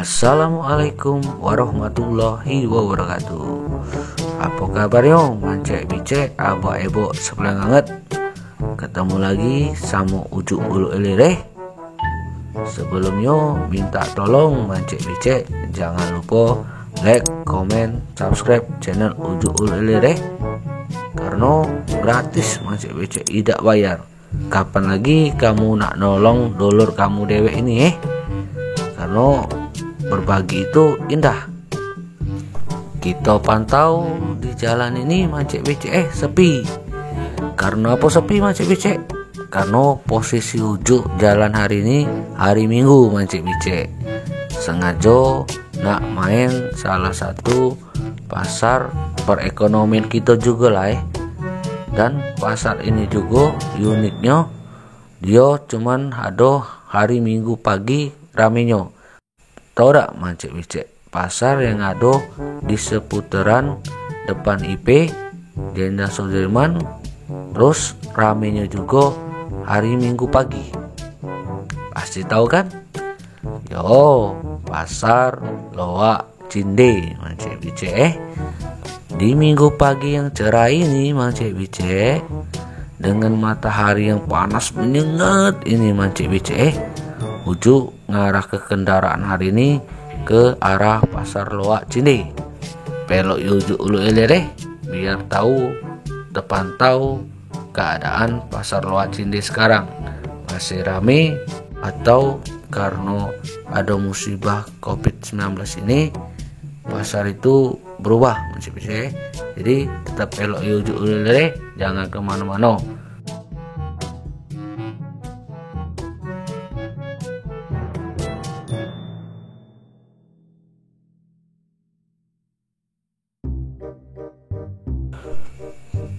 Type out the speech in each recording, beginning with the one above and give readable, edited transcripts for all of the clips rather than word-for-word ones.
Assalamualaikum warahmatullahi wabarakatuh. Apa kabarnya mancek bicek abah ebo sebelah banget. Ketemu lagi sama Ujuk Ulu Elireh. Sebelumnya minta tolong mancek bicek jangan lupa like, komen, subscribe channel Ujuk Ulu Elireh, karena gratis mancek bicek tidak bayar. Kapan lagi kamu nak nolong dulur kamu dewek ini karena berbagi itu indah. Kita pantau di jalan ini mancek becek sepi. Karena apa sepi mancek becek? Karena posisi Ujuk jalan hari ini hari Minggu mancek becek. Sengaja nak main salah satu pasar perekonomian kita juga lah Dan pasar ini juga uniknya dia cuman ada hari Minggu pagi ramenya. Tahu tak mancek becek? Pasar yang ada di seputaran depan IP Jenderal Sudirman, terus ramenya juga hari Minggu pagi. Pasti tahu kan? Yo, pasar Loak Cinde mancek becek. Di Minggu pagi yang cerah ini mancek becek, dengan matahari yang panas menyengat ini mancek becek, Ujuk ngarah ke kendaraan hari ini ke arah pasar Loak Cinde. Pelok Ujuk Ulu Elireh biar tahu depan tahu keadaan pasar Loak Cinde sekarang masih rame atau karena ada musibah COVID-19 ini pasar itu berubah mancek becek. Jadi tetap pelok Ujuk Ulu Elireh, jangan kemana-mana.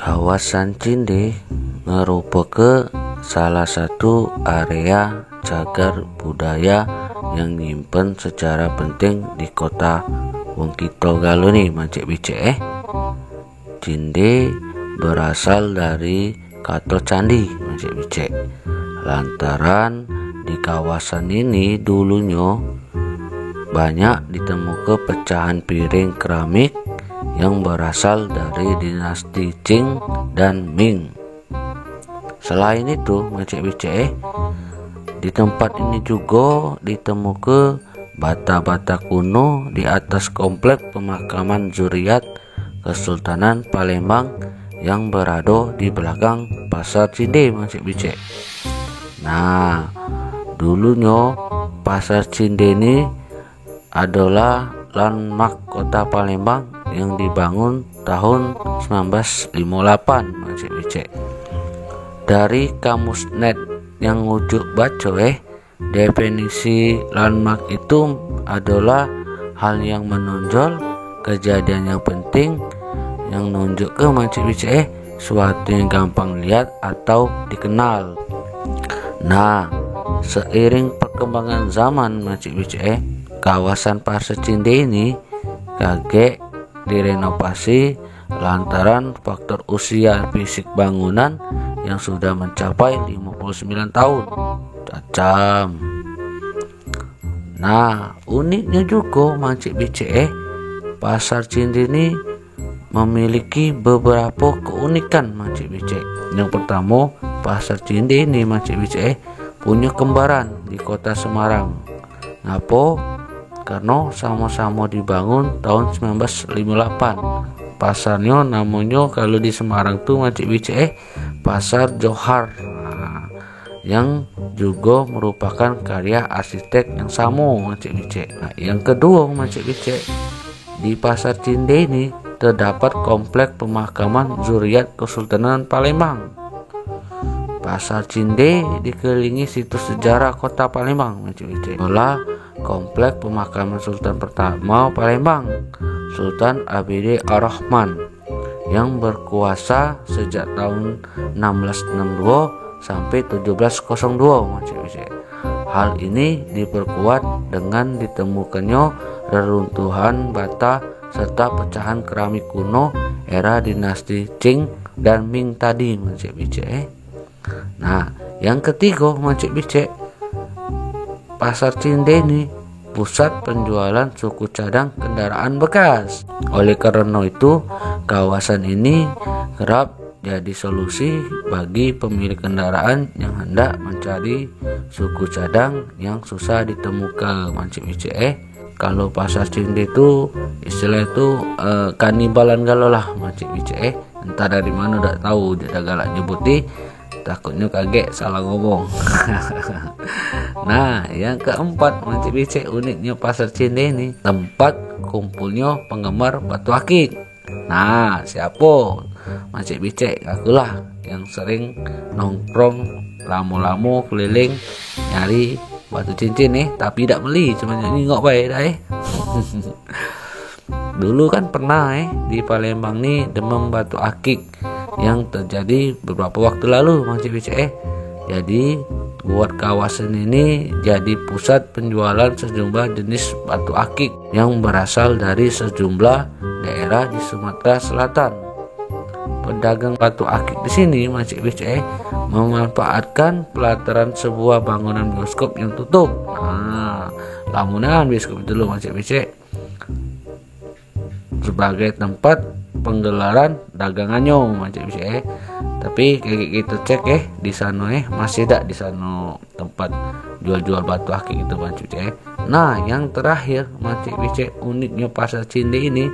Kawasan Cinde merupakan salah satu area cagar budaya yang nyimpen secara penting di kota wong kita galuh nih mancek becek. Cinde berasal dari kata candi mancek becek. Lantaran di kawasan ini dulunya banyak ditemukan pecahan piring keramik yang berasal dari dinasti Qing dan Ming. Selain itu mancek becek, di tempat ini juga ditemukan bata-bata kuno di atas komplek pemakaman zuriat Kesultanan Palembang yang berada di belakang pasar Cinde mancek becek. Nah, dulunya pasar Cinde ini adalah landmark kota Palembang yang dibangun tahun 1958 mancek becek. Dari kamus net yang Ujuk baca definisi landmark itu adalah hal yang menonjol, kejadian yang penting yang nunjuk ke mancek becek suatu yang gampang lihat atau dikenal. Nah, seiring perkembangan zaman mancek becek, kawasan pasar Cinde ini kaget direnovasi lantaran faktor usia fisik bangunan yang sudah mencapai 59 tahun. Cacam. Nah, uniknya juga mancek becek, pasar Cinde ini memiliki beberapa keunikan mancek becek. Yang pertama, pasar Cinde ini mancek becek punya kembaran di kota Semarang. Ngapa? Karena sama-sama dibangun tahun 1958. Pasarnya namanya kalau di Semarang tuh mancek becek Pasar Johar, yang juga merupakan karya arsitek yang sama mancek becek. Nah, yang kedua mancek becek, di pasar Cinde ini terdapat komplek pemakaman zuriat Kesultanan Palembang. Pasar Cinde dikelilingi situs sejarah kota Palembang mancek becek. Komplek pemakaman Sultan pertama Palembang, Sultan ABD Ar-Rahman, yang berkuasa sejak tahun 1662 sampai 1702 mancek becek. Hal ini diperkuat dengan ditemukannya reruntuhan bata serta pecahan keramik kuno era dinasti Qing dan Ming tadi mancek becek. Nah, yang ketiga mancek becek, pasar Cinde ini pusat penjualan suku cadang kendaraan bekas. Oleh karena itu, kawasan ini kerap jadi solusi bagi pemilik kendaraan yang hendak mencari suku cadang yang susah ditemukan. Mancik BCE, kalau pasar Cinde itu istilah itu kanibalan galau lah Mancik BCE. Entah dari mana udah tahu dia galak nyebuti, takutnya kaget salah ngomong. Nah, yang keempat Mancik BCE, uniknya pasar Cinde ini tempat kumpulnya penggemar batu akik. Nah, siapa Mancik BCE? Akulah yang sering nongkrong lamu-lamu keliling nyari batu cincin nih, tapi tidak beli, cuma nengok baik dah Dulu kan pernah di Palembang nih demam batu akik yang terjadi beberapa waktu lalu Mancik BCE. Jadi buat kawasan ini jadi pusat penjualan sejumlah jenis batu akik yang berasal dari sejumlah daerah di Sumatera Selatan. Pedagang batu akik di sini Mancik BCE memanfaatkan pelataran sebuah bangunan bioskop yang tutup. Nah, bangunan bioskop itu loh Mancik BCE sebagai tempat penggelaran dagangannya Mancik BCE. Tapi kayak kita cek di sana masih ada di sana tempat jual-jual batu akik itu Mancik BCE. Nah, yang terakhir Mancik BCE, uniknya pasar Cinde ini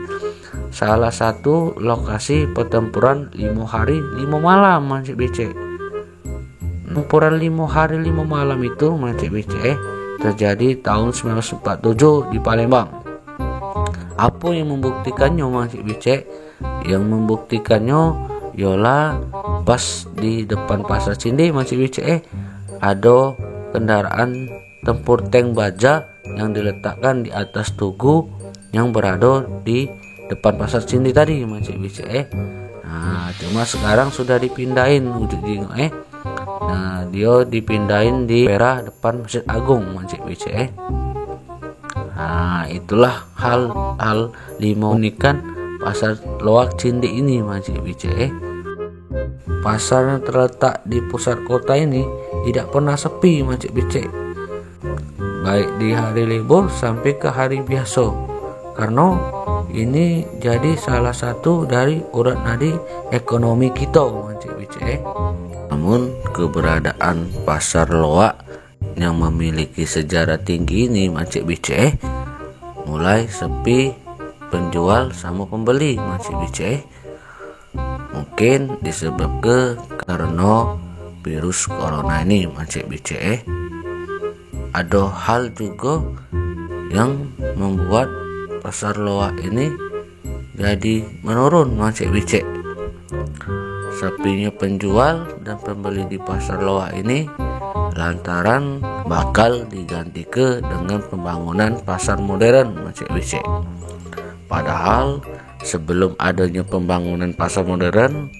salah satu lokasi pertempuran 5 hari 5 malam Mancik BCE. Pertempuran 5 hari 5 malam itu Mancik BCE terjadi tahun 1947 di Palembang. Apa yang membuktikannya Mancik BCE? Yang membuktikannya ialah pas di depan pasar Cinde Mancik BCE ada kendaraan tempur tank baja yang diletakkan di atas tugu yang berada di depan pasar Cinde tadi Mancik BCE. Nah, cuma sekarang sudah dipindahin wujud jingok Nah, dia dipindahin di daerah depan Masjid Agung Mancik BCE. Nah, itulah hal 5 unikan pasar loak Cinde ini Mancik BCE. Pasar yang terletak di pusat kota ini tidak pernah sepi Mancik BCE, baik di hari libur sampai ke hari biasa, karena ini jadi salah satu dari urat nadi ekonomi kita Mancik BCE. Namun keberadaan pasar loak yang memiliki sejarah tinggi ini Mancik BCE mulai sepi penjual sama pembeli Mancik BCE. Mungkin disebabkan karena virus corona ini Mancik BCE. Ada hal juga yang membuat pasar loak ini jadi menurun Mancik BCE. Sepinya penjual dan pembeli di pasar loak ini lantaran bakal digantikan dengan pembangunan pasar modern Mancik BCE. Padahal sebelum adanya pembangunan pasar modern,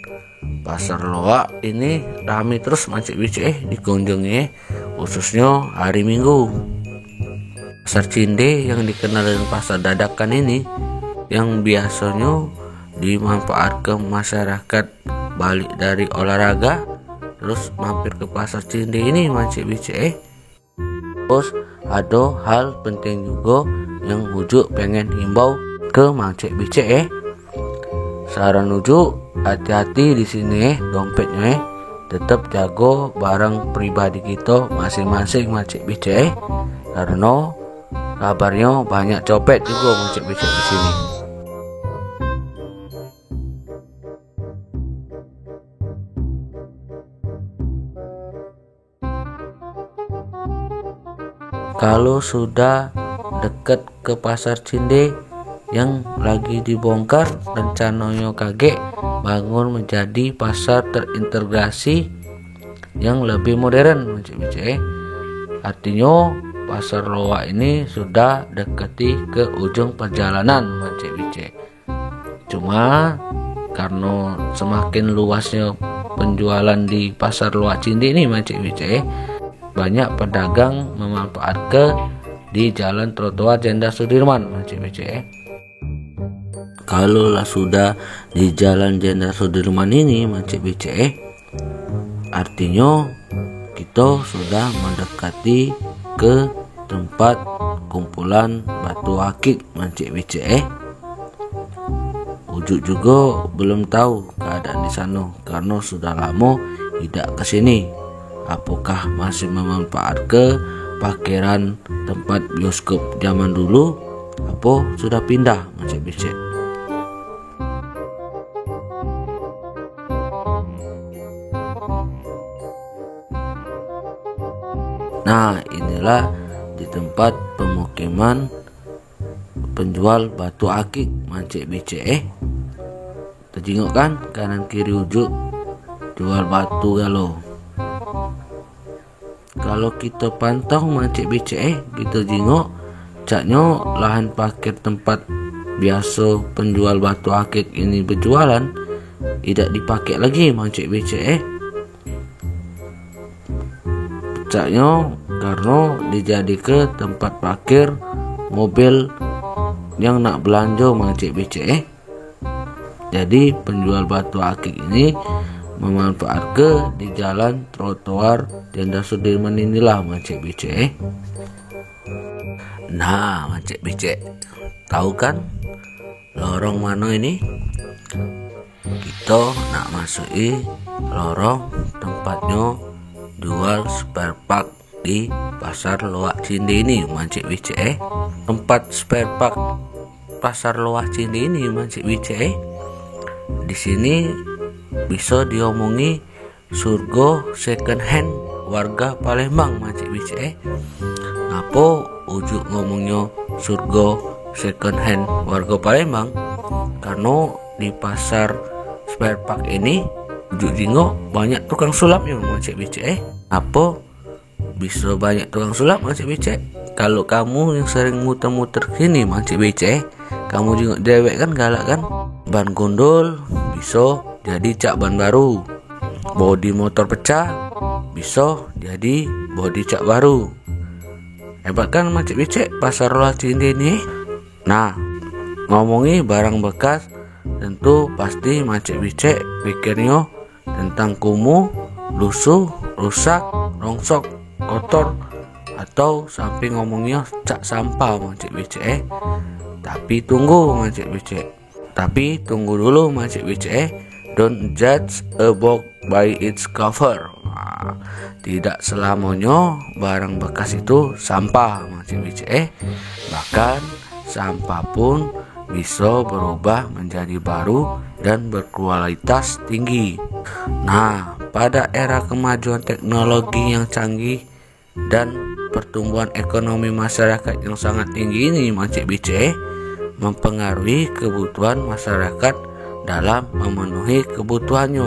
pasar loak ini ramai terus Mancik BCE dikunjungi, khususnya hari Minggu. Pasar Cinde yang dikenal dengan pasar dadakan ini yang biasanya dimanfaatkan masyarakat balik dari olahraga terus mampir ke pasar Cinde ini Mancik BCE. Terus ada hal penting juga yang Ujuk pengen himbau ke Mancik BCE. Saran Ujuk, hati-hati di sini dompetnya tetap jago barang pribadi kita masing-masing Mancik BCE, karena kabarnya banyak copet juga Mancik BCE di sini. Kalau sudah dekat ke pasar Cinde yang lagi dibongkar, rencananya kaget bangun menjadi pasar terintegrasi yang lebih modern Mancik BCE. Artinya pasar loak ini sudah dekati ke ujung perjalanan Mancik BCE. Cuma karena semakin luasnya penjualan di pasar loak Cinde ini Mancik BCE, banyak pedagang memanfaatkan di jalan trotoar Jenderal Sudirman Mancik BCE. Kalau sudah di jalan Jenderal Sudirman ini Mancik BCE, artinya kita sudah mendekati ke tempat kumpulan batu akik mancik bicek. Ujuk juga belum tahu keadaan di sana karena sudah lama tidak kesini. Apakah masih memanfaatkan parkiran tempat bioskop zaman dulu, apa sudah pindah mancik bicek? Nah, inilah di tempat pemukiman penjual batu akik mancik bicek. Terjenguk kan kanan kiri ujuk jual batu galau. Kalau kita pantau mancik bicek, kita jenguk caknya lahan parkir tempat biasa penjual batu akik ini berjualan tidak dipakai lagi mancik bicek. Caknya karena dijadikan tempat parkir mobil yang nak belanja mancik bicek. Jadi penjual batu akik ini memanfaatkan di jalan trotoar Jenderal Sudirman inilah mancik bicek. Nah, mancik bicek, tahu kan lorong mana ini? Kita nak masuki lorong tempatnya jual spare part di pasar Loak Cinde ini mancik bicek. Tempat spare part pasar Loak Cinde ini mancik bicek. Di sini bisa diomongi surga second hand warga Palembang mancik bicek. Ngapa ujuk ngomongnya surga second hand warga Palembang? Karena di pasar spare part ini ujuk jinggo banyak tukang sulapnya mancik bicek. Apa bisa banyak tukang sulap mancik bicek? Kalau kamu yang sering muter-muter sini mancik bicek, kamu juga dewek kan, galak kan? Ban gondol bisa jadi cak ban baru, bodi motor pecah bisa jadi bodi cak baru. Hebat kan mancik bicek pasar Loak Cinde ini. Nah, ngomongi barang bekas, tentu pasti mancik bicek pikirnya tentang kumuh, lusuh, rusak, rongsok, kotor, atau sampai ngomongnya cak sampah mancik bicek. Tapi tunggu mancik bicek. Tapi tunggu dulu mancik bicek. Don't judge a book by its cover. Nah, tidak selamanya barang bekas itu sampah mancik bicek. Bahkan sampah pun bisa berubah menjadi baru dan berkualitas tinggi. Nah, pada era kemajuan teknologi yang canggih dan pertumbuhan ekonomi masyarakat yang sangat tinggi ini mancik bicek mempengaruhi kebutuhan masyarakat dalam memenuhi kebutuhannya.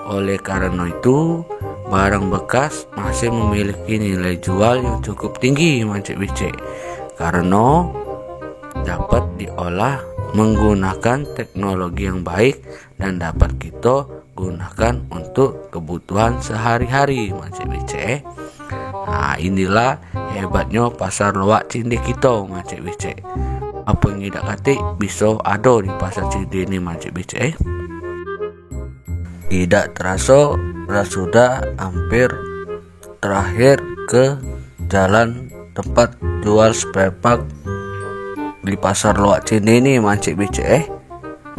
Oleh karena itu, barang bekas masih memiliki nilai jual yang cukup tinggi mancik bicek karena dapat diolah menggunakan teknologi yang baik dan dapat kita gunakan untuk kebutuhan sehari-hari mancik bicek. Nah, inilah hebatnya pasar Loak Cinde kita mancik bicek. Apa yang tidak kati bisa ada di pasar Cinde ini mancik bicek. Tidak terasa sudah hampir terakhir ke jalan tempat jual spare part di pasar Loak Cinde ini mancik bicek.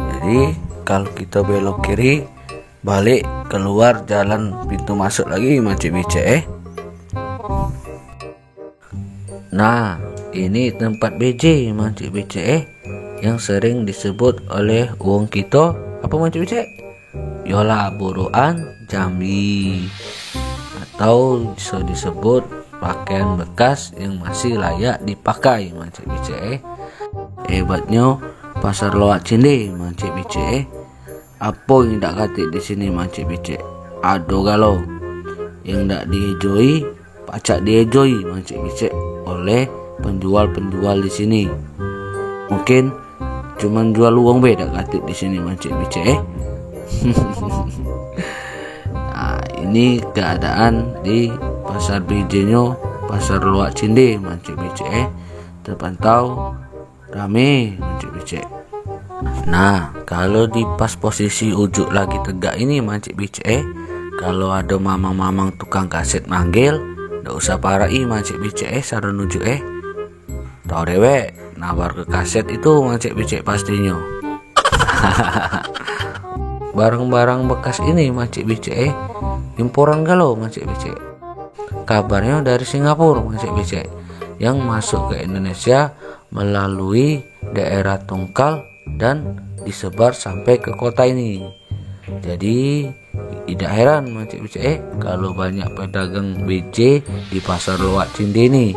Jadi kalau kita belok kiri balik keluar jalan pintu masuk lagi mancik bicek. Nah, ini tempat BJ mancik bicek yang sering disebut oleh uang kita apa mancik bicek? Yola Buruan Jambi, atau bisa disebut pakaian bekas yang masih layak dipakai mancik bicek. Hebatnya pasar Loak Cinde mancik bicek. Apa yang tak kati di sini mancik bicek? Ado galau yang tak dihijoi pacak dihijoi mancik bicek oleh penjual-penjual di sini. Mungkin cuman jual uang beda kati di sini mancik bicek. Nah, ini keadaan di pasar BJ-nya pasar Loak Cinde mancik bicek. Terpantau rame mancik bicek. Nah, kalau di pas posisi ujuk lagi tegak ini mancik bicek, kalau ada mamang-mamang tukang kaset manggil, ndak usah parai mancik bicek saran ujuk Tahu dewe nawar ke kaset itu macek becek pastinya. Barang-barang bekas ini macek becek imporan galau macek becek. Kabarnya dari Singapura macek becek yang masuk ke Indonesia melalui daerah Tungkal dan disebar sampai ke kota ini. Jadi tidak heran macek becek kalau banyak pedagang BJ di pasar Loak Cinde ini.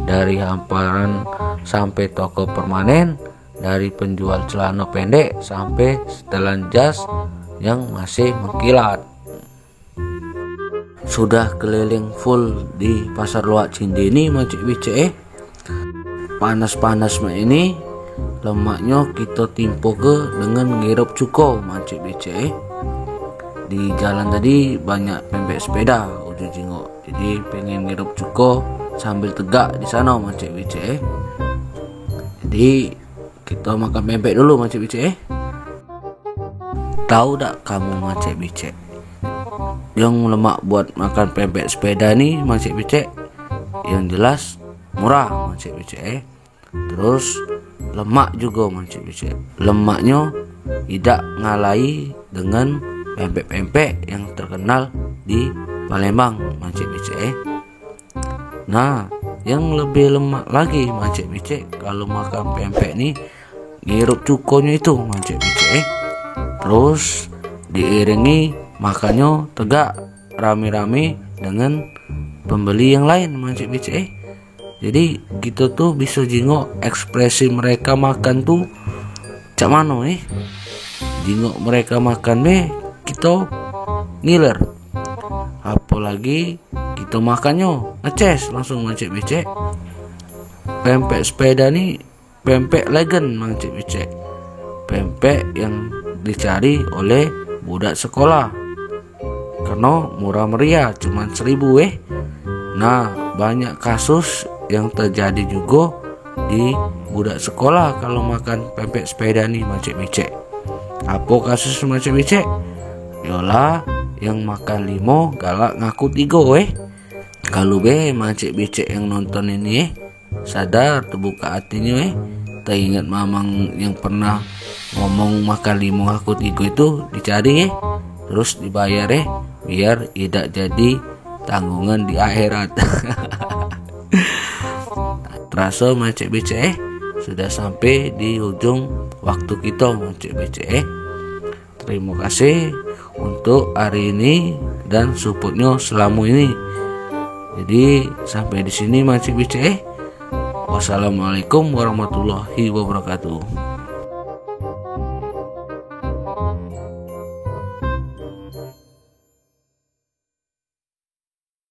Dari hamparan sampai toko permanen, dari penjual celana pendek sampai setelan jas yang masih mengkilat. Sudah keliling full di pasar Loak Cinde ini macek becek. Panas-panas ini lemaknya kita timpo ke dengan ngirup cuko macek becek. Di jalan tadi banyak pempek sepeda uju jingok, jadi pengen ngirup cuko sambil tegak di sana macek becek. Jadi kita makan pempek dulu macek becek. Tahu tak kamu macek becek, yang lemak buat makan pempek sepeda nih macek becek, yang jelas murah macek becek. Terus lemak juga macek becek. Lemaknya tidak ngalahi dengan pempek-pempek yang terkenal di Palembang macek becek. Nah, yang lebih lemak lagi macek becek kalau makan pempek nih ngirup cukonya itu macek becek. Terus diiringi makannya tegak rame-rame dengan pembeli yang lain macek becek. Jadi kita tuh bisa jingok ekspresi mereka makan tuh cak mano jingok mereka makan kita ngiler. Apalagi kita makannya ngeces langsung macek becek. Pempek sepeda nih pempek legend macek becek. Pempek yang dicari oleh budak sekolah karena murah meriah cuman 1.000 Nah, banyak kasus yang terjadi juga di budak sekolah kalau makan pempek sepeda nih macek becek. Apa kasus macek becek? Yolah, yang makan 5 galak ngaku 3 Kalau macek becek yang nonton ini sadar terbuka hatinya teringat mamang yang pernah ngomong makan 5 ngaku 3 itu dicari terus dibayar biar tidak jadi tanggungan di akhirat. Terasa macek becek sudah sampai di ujung waktu kita macek becek. Terima kasih untuk hari ini dan supportnya selama ini. Jadi sampai di sini macek becek. Wassalamualaikum warahmatullahi wabarakatuh.